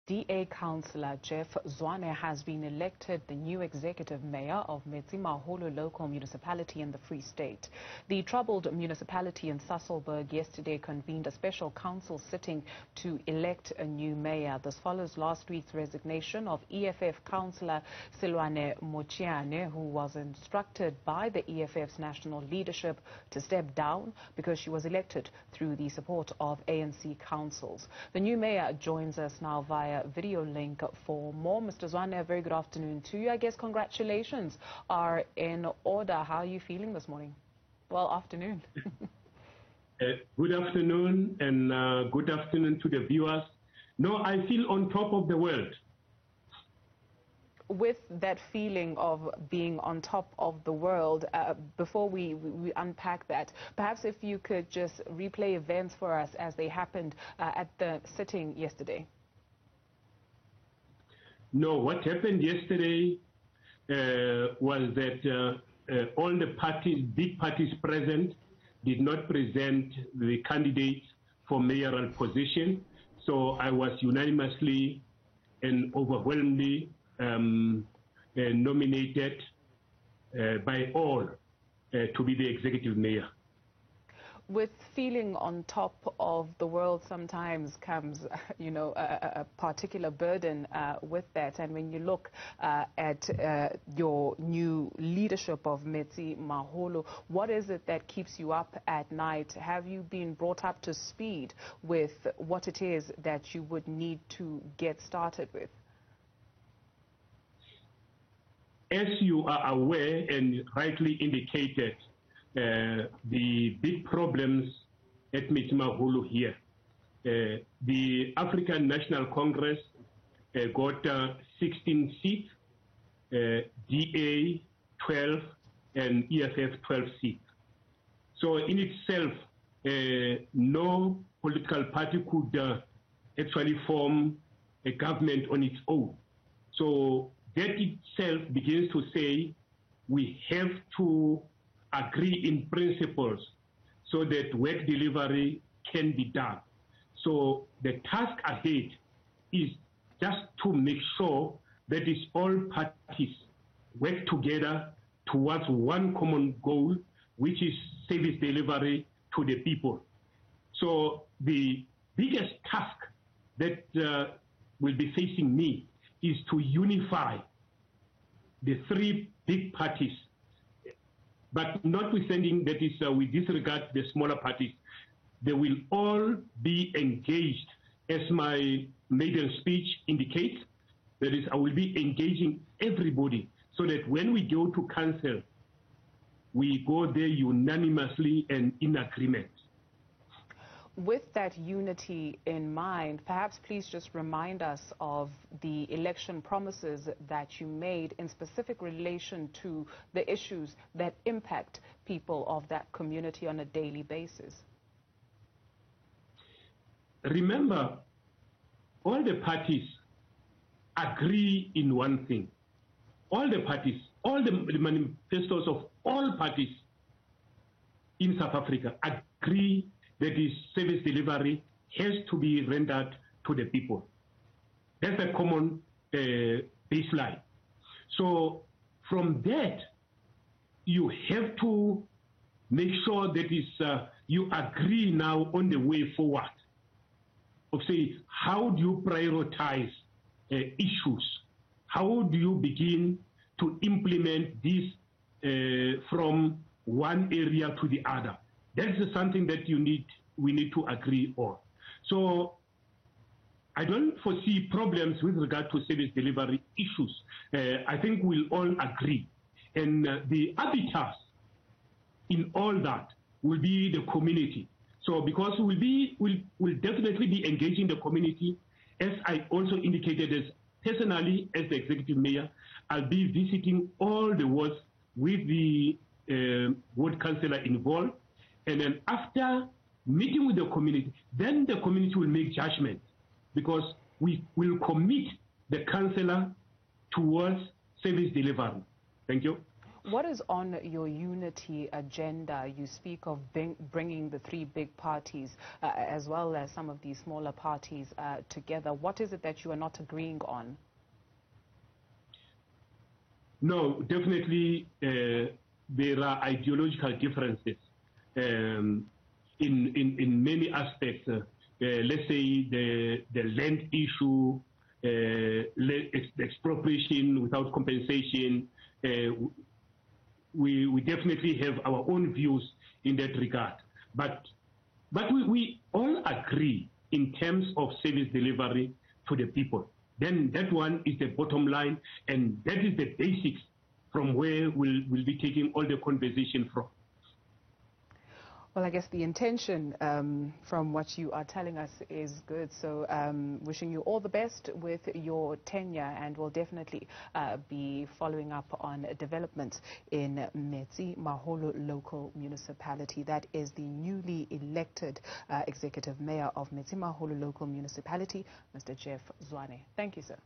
DA Councillor Jeff Zwane has been elected the new executive mayor of Metsimaholo local municipality in the Free State. The troubled municipality in Sasolburg yesterday convened a special council sitting to elect a new mayor. This follows last week's resignation of EFF councillor Silwane Mochiane, who was instructed by the EFF's national leadership to step down because she was elected through the support of ANC councils. The new mayor joins us now via video link for more. Mr. Zwane, a very good afternoon to you. I guess congratulations are in order. How are you feeling this morning? Well, afternoon. Good afternoon, and good afternoon to the viewers. No, I feel on top of the world. With that feeling of being on top of the world, before we unpack that, perhaps if you could just replay events for us as they happened at the sitting yesterday. No, what happened yesterday was that all the parties, big parties present, did not present the candidates for mayoral position. So I was unanimously and overwhelmingly nominated by all to be the executive mayor. With feeling on top of the world sometimes comes, you know, a particular burden with that. And when you look at your new leadership of Metsimaholo, what is it that keeps you up at night? Have you been brought up to speed with what it is that you would need to get started with? As you are aware and rightly indicated, the big problems at Metsimaholo here. The African National Congress got 16 seats, DA 12, and EFF 12 seats. So in itself, no political party could actually form a government on its own. So that itself begins to say we have to agree in principles so that work delivery can be done. So the task ahead is just to make sure that all parties work together towards one common goal, which is service delivery to the people. So the biggest task that will be facing me is to unify the three big parties. But notwithstanding that is, we disregard the smaller parties, they will all be engaged, as my maiden speech indicates. That is, I will be engaging everybody so that when we go to council, we go there unanimously and in agreement. With that unity in mind, perhaps please just remind us of the election promises that you made in specific relation to the issues that impact people of that community on a daily basis. Remember, all the parties agree in one thing. All the parties, all the manifestos of all parties in South Africa agree that this service delivery has to be rendered to the people. That's a common baseline. So from that, you have to make sure that you agree now on the way forward. Of say, how do you prioritize issues? How do you begin to implement this from one area to the other? That's something that we need to agree on. So I don't foresee problems with regard to service delivery issues. I think we'll all agree. And the arbiters in all that will be the community. So because we'll definitely be engaging the community, as I also indicated, as personally as the executive mayor, I'll be visiting all the wards with the ward councillor involved. And then after meeting with the community, then the community will make judgment, because we will commit the councillor towards service delivery. Thank you. What is on your unity agenda? You speak of bringing the three big parties as well as some of these smaller parties together. What is it that you are not agreeing on? No, definitely there are ideological differences in many aspects. Let's say the land issue, expropriation without compensation. We definitely have our own views in that regard. But we all agree in terms of service delivery to the people. Then that one is the bottom line, and that is the basics from where we'll be taking all the conversation from. Well, I guess the intention from what you are telling us is good. So wishing you all the best with your tenure, and we'll definitely be following up on developments in Metsimaholo local municipality. That is the newly elected executive mayor of Metsimaholo local municipality, Mr. Jeff Zwane. Thank you, sir.